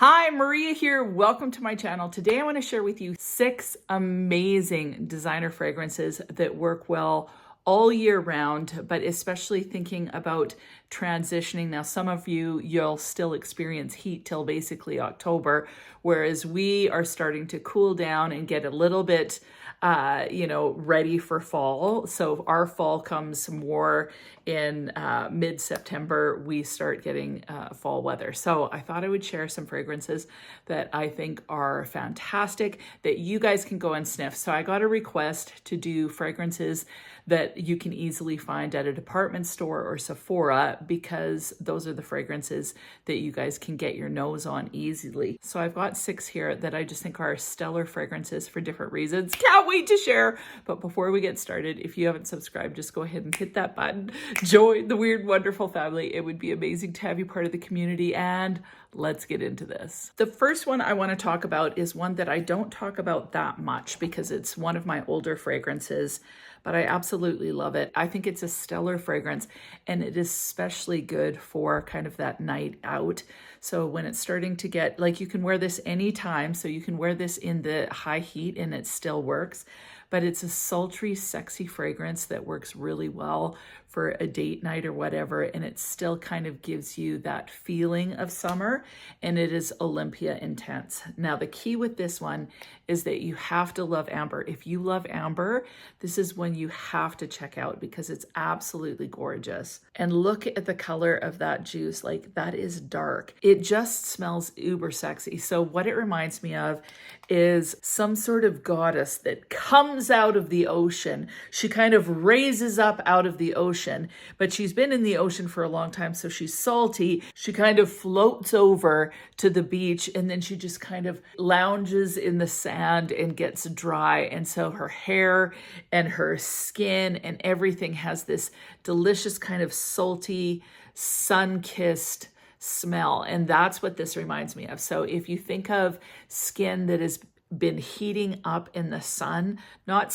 Hi, Maria here. Welcome to my channel. Today I want to share with you 6 amazing designer fragrances that work well all year round, but especially thinking about transitioning. Now, some of you'll still experience heat till basically October, whereas we are starting to cool down and get a little bit ready for fall. So our fall comes more in mid-September. We start getting fall weather. So I thought I would share some fragrances that I think are fantastic that you guys can go and sniff. So I got a request to do fragrances that you can easily find at a department store or Sephora, because those are the fragrances that you guys can get your nose on easily. So I've got 6 here that I just think are stellar fragrances for different reasons. Can't wait to share. But before we get started, if you haven't subscribed, just go ahead and hit that button. Join the Weird Wonderful family. It would be amazing to have you part of the community, and let's get into this. The first one I want to talk about is one that I don't talk about that much because it's one of my older fragrances, but I absolutely love it. I think it's a stellar fragrance, and it is especially good for kind of that night out. So when it's starting to get, like, you can wear this anytime, so you can wear this in the high heat and it still works, but it's a sultry, sexy fragrance that works really well for a date night or whatever, and it still kind of gives you that feeling of summer, and it is Olympia Intense. Now, the key with this one is that you have to love amber. If you love amber, this is one you have to check out because it's absolutely gorgeous. And look at the color of that juice. Like, that is dark. It just smells uber sexy. So what it reminds me of is some sort of goddess that comes out of the ocean. She kind of raises up out of the ocean, but she's been in the ocean for a long time, so she's salty. She kind of floats over to the beach, and then she just kind of lounges in the sand and gets dry. And so her hair and her skin and everything has this delicious kind of salty, sun-kissed smell. And that's what this reminds me of. So if you think of skin that has been heating up in the sun, not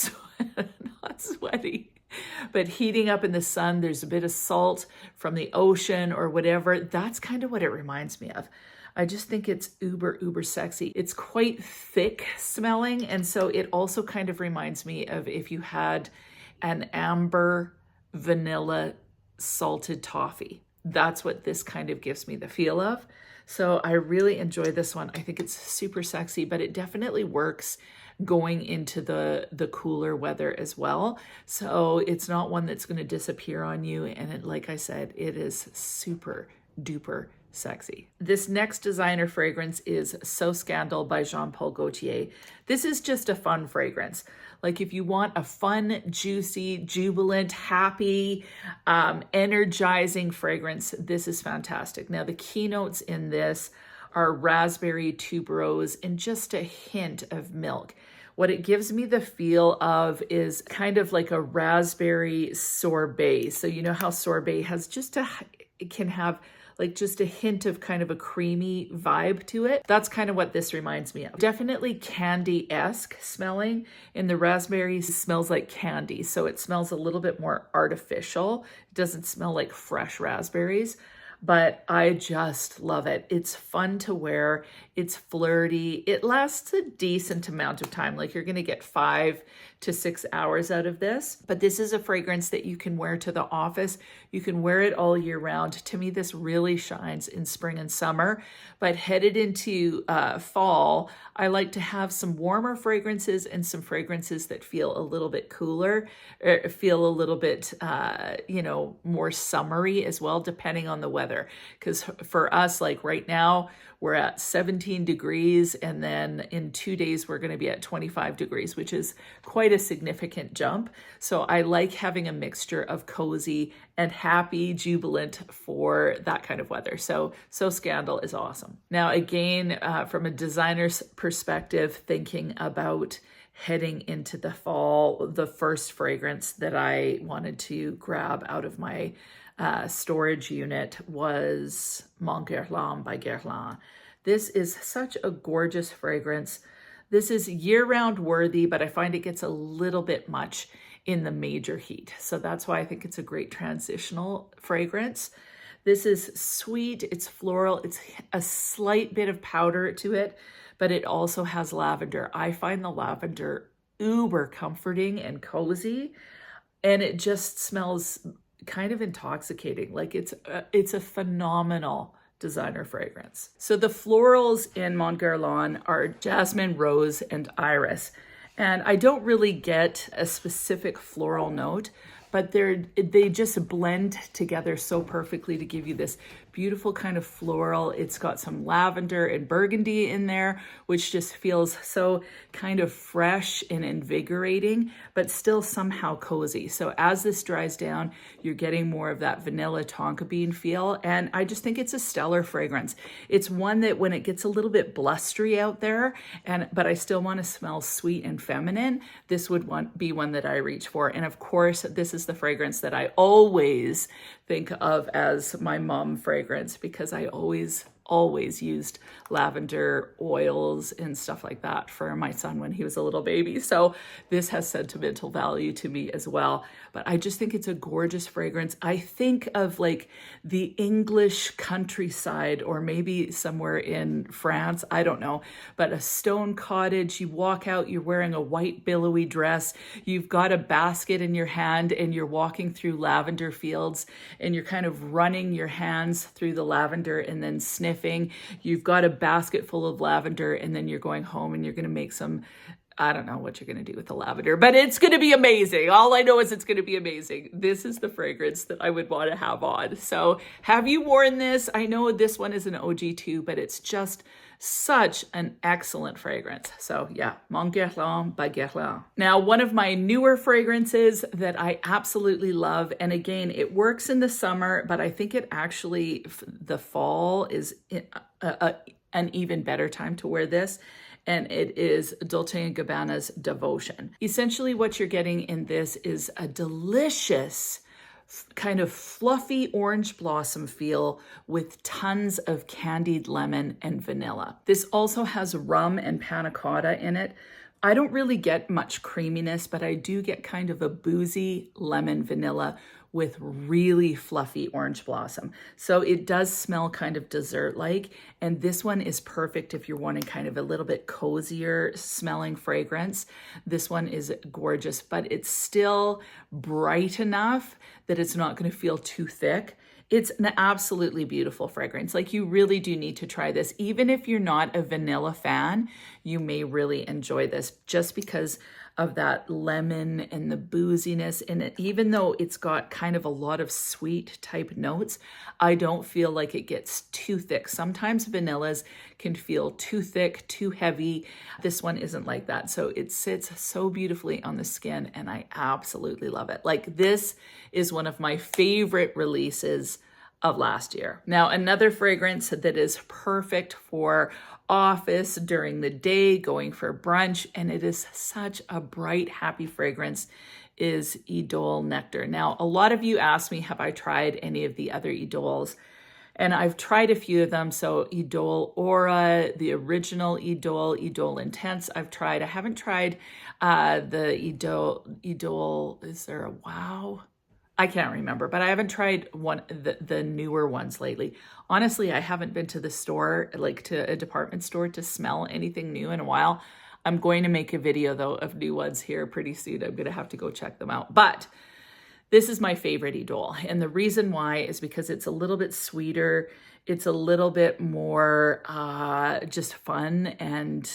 sweaty, but heating up in the sun, there's a bit of salt from the ocean or whatever. That's kind of what it reminds me of. I just think it's uber sexy. It's quite thick smelling. And so it also kind of reminds me of if you had an amber vanilla salted toffee. That's what this kind of gives me the feel of. So I really enjoy this one. I think it's super sexy, but it definitely works going into the cooler weather as well. So it's not one that's going to disappear on you. And it, like I said, it is super duper sexy. This next designer fragrance is So Scandal by Jean Paul Gaultier. This is just a fun fragrance. Like, if you want a fun, juicy, jubilant, happy, energizing fragrance, this is fantastic. Now, the keynotes in this are raspberry, tuberose, and just a hint of milk. What it gives me the feel of is kind of like a raspberry sorbet. So you know how sorbet has it can have like just a hint of kind of a creamy vibe to it. That's kind of what this reminds me of. Definitely candy-esque smelling, and the raspberry smells like candy. So it smells a little bit more artificial. It doesn't smell like fresh raspberries, but I just love it. It's fun to wear. It's flirty. It lasts a decent amount of time. Like, you're going to get 5 to 6 hours out of this. But this is a fragrance that you can wear to the office. You can wear it all year round. To me, this really shines in spring and summer. But headed into fall, I like to have some warmer fragrances and some fragrances that feel a little bit cooler, or feel a little bit, more summery as well, depending on the weather. Because for us, like right now, we're at 17 degrees, and then in 2 days, we're going to be at 25 degrees, which is quite a significant jump. So I like having a mixture of cozy and happy, jubilant for that kind of weather. So Scandal is awesome. Now, again, from a designer's perspective, thinking about heading into the fall, the first fragrance that I wanted to grab out of my storage unit was Mon Guerlain by Guerlain. This is such a gorgeous fragrance. This is year-round worthy, but I find it gets a little bit much in the major heat. So that's why I think it's a great transitional fragrance. This is sweet, it's floral, it's a slight bit of powder to it, but it also has lavender. I find the lavender uber comforting and cozy, and it just smells kind of intoxicating. Like it's a phenomenal designer fragrance. So the florals in Mon Guerlain are jasmine, rose, and iris. And I don't really get a specific floral note, but they just blend together so perfectly to give you this beautiful kind of floral. It's got some lavender and burgundy in there, which just feels so kind of fresh and invigorating, but still somehow cozy. So as this dries down, you're getting more of that vanilla tonka bean feel. And I just think it's a stellar fragrance. It's one that when it gets a little bit blustery out there, but I still want to smell sweet and feminine, this would be one that I reach for. And of course, this is the fragrance that I always think of as my mom fragrance, because I always used lavender oils and stuff like that for my son when he was a little baby. So this has sentimental value to me as well. But I just think it's a gorgeous fragrance. I think of like the English countryside, or maybe somewhere in France, I don't know, but a stone cottage. You walk out, you're wearing a white billowy dress, you've got a basket in your hand, and you're walking through lavender fields, and you're kind of running your hands through the lavender and then sniffing. You've got a basket full of lavender, and then you're going home and you're going to make some, I don't know what you're going to do with the lavender, but it's going to be amazing. All I know is it's going to be amazing. This is the fragrance that I would want to have on. So have you worn this? I know this one is an OG too, but it's just such an excellent fragrance. So yeah, Mon Guerlain by Guerlain. Now, one of my newer fragrances that I absolutely love, and again, it works in the summer, but I think it actually, the fall is an even better time to wear this. And it is Dolce & Gabbana's Devotion. Essentially what you're getting in this is a delicious kind of fluffy orange blossom feel with tons of candied lemon and vanilla. This also has rum and panna cotta in it. I don't really get much creaminess, but I do get kind of a boozy lemon vanilla with really fluffy orange blossom. So it does smell kind of dessert-like, and this one is perfect if you're wanting kind of a little bit cozier smelling fragrance. This one is gorgeous, but it's still bright enough that it's not going to feel too thick. It's an absolutely beautiful fragrance. Like, you really do need to try this. Even if you're not a vanilla fan, you may really enjoy this just because of that lemon and the booziness in it. Even though it's got kind of a lot of sweet type notes, I don't feel like it gets too thick. Sometimes vanillas can feel too thick, too heavy. This one isn't like that. So it sits so beautifully on the skin, and I absolutely love it. Like, this is one of my favorite releases of last year. Now, another fragrance that is perfect for office during the day, going for brunch, and it is such a bright, happy fragrance, is Idole Nectar. Now, a lot of you asked me, have I tried any of the other Idoles? And I've tried a few of them. So Idole Aura, the original Idole, Idole Intense, I've tried. I haven't tried the Idole, is there a Wow? I can't remember, but I haven't tried the newer ones lately. Honestly, I haven't been to the store, like to a department store, to smell anything new in a while. I'm going to make a video though of new ones here pretty soon. I'm going to have to go check them out. But this is my favorite Idole. And the reason why is because it's a little bit sweeter. It's a little bit more just fun and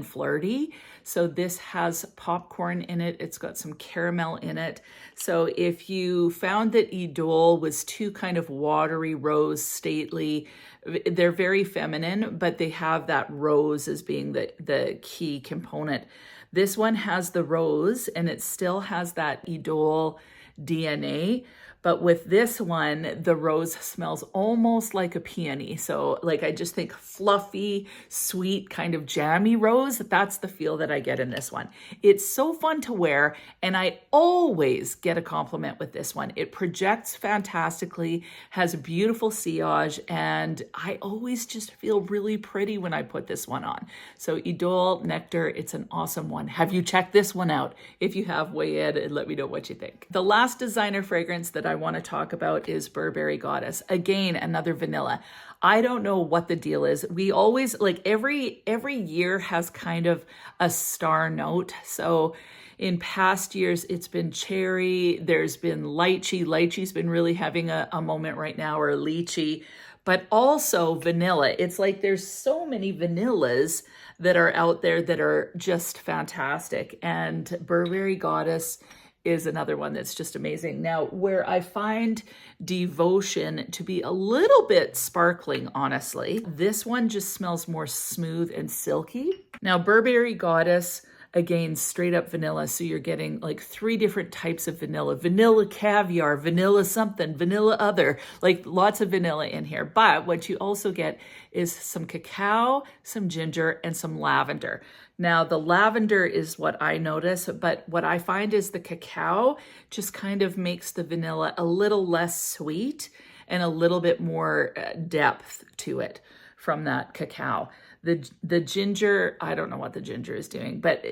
flirty. So this has popcorn in it. It's got some caramel in it. So if you found that Idole was too kind of watery, rose, stately, they're very feminine, but they have that rose as being the key component. This one has the rose, and it still has that Idole DNA. But with this one, the rose smells almost like a peony. So like, I just think fluffy, sweet, kind of jammy rose. That's the feel that I get in this one. It's so fun to wear, and I always get a compliment with this one. It projects fantastically, has a beautiful sillage, and I always just feel really pretty when I put this one on. So Idole Nectar, it's an awesome one. Have you checked this one out? If you have, weigh in and let me know what you think. The last designer fragrance that that I want to talk about is Burberry Goddess. Again, another vanilla. I don't know what the deal is. We always, like every year has kind of a star note. So in past years, it's been cherry. There's been lychee. Lychee's been really having a moment right now, or lychee, but also vanilla. It's like there's so many vanillas that are out there that are just fantastic. And Burberry Goddess is another one that's just amazing. Now, where I find Devotion to be a little bit sparkling, honestly, this one just smells more smooth and silky. Now, Burberry Goddess, again, straight up vanilla. So you're getting like 3 different types of vanilla. Vanilla caviar, vanilla something, vanilla other, like lots of vanilla in here. But what you also get is some cacao, some ginger, and some lavender. Now, the lavender is what I notice, but what I find is the cacao just kind of makes the vanilla a little less sweet and a little bit more depth to it from that cacao. The ginger, I don't know what the ginger is doing, but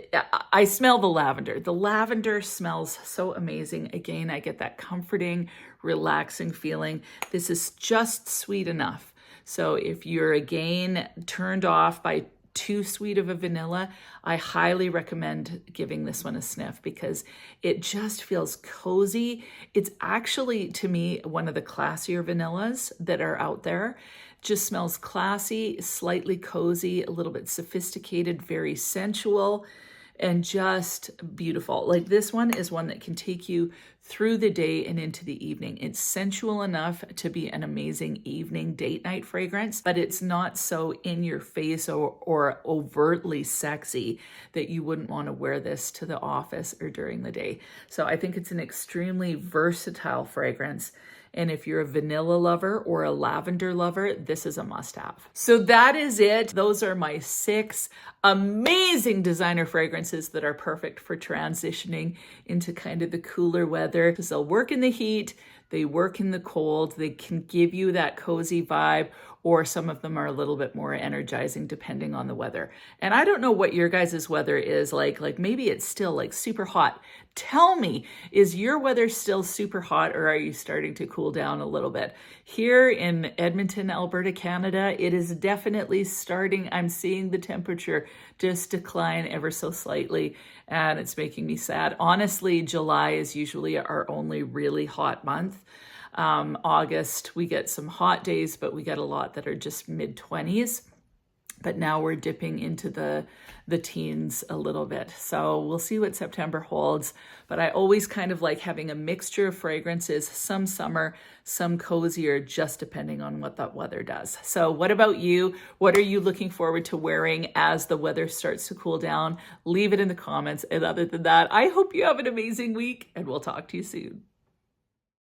I smell the lavender. The lavender smells so amazing. Again, I get that comforting, relaxing feeling. This is just sweet enough. So if you're, again, turned off by too sweet of a vanilla, I highly recommend giving this one a sniff because it just feels cozy. It's actually, to me, one of the classier vanillas that are out there. Just smells classy, slightly cozy, a little bit sophisticated, very sensual, and just beautiful. Like this one is one that can take you through the day and into the evening. It's sensual enough to be an amazing evening date night fragrance, but it's not so in your face or overtly sexy that you wouldn't want to wear this to the office or during the day. So I think it's an extremely versatile fragrance. And if you're a vanilla lover or a lavender lover, this is a must-have. So that is it. Those are my 6 amazing designer fragrances that are perfect for transitioning into kind of the cooler weather. Because they'll work in the heat, they work in the cold, they can give you that cozy vibe, or some of them are a little bit more energizing depending on the weather. And I don't know what your guys' weather is like maybe it's still like super hot. Tell me, is your weather still super hot or are you starting to cool down a little bit? Here in Edmonton, Alberta, Canada, it is definitely starting. I'm seeing the temperature just decline ever so slightly and it's making me sad. Honestly, July is usually our only really hot month. August, we get some hot days, but we get a lot that are just mid-20s. But now we're dipping into the teens a little bit. So we'll see what September holds. But I always kind of like having a mixture of fragrances, some summer, some cozier, just depending on what that weather does. So what about you? What are you looking forward to wearing as the weather starts to cool down? Leave it in the comments. And other than that, I hope you have an amazing week and we'll talk to you soon.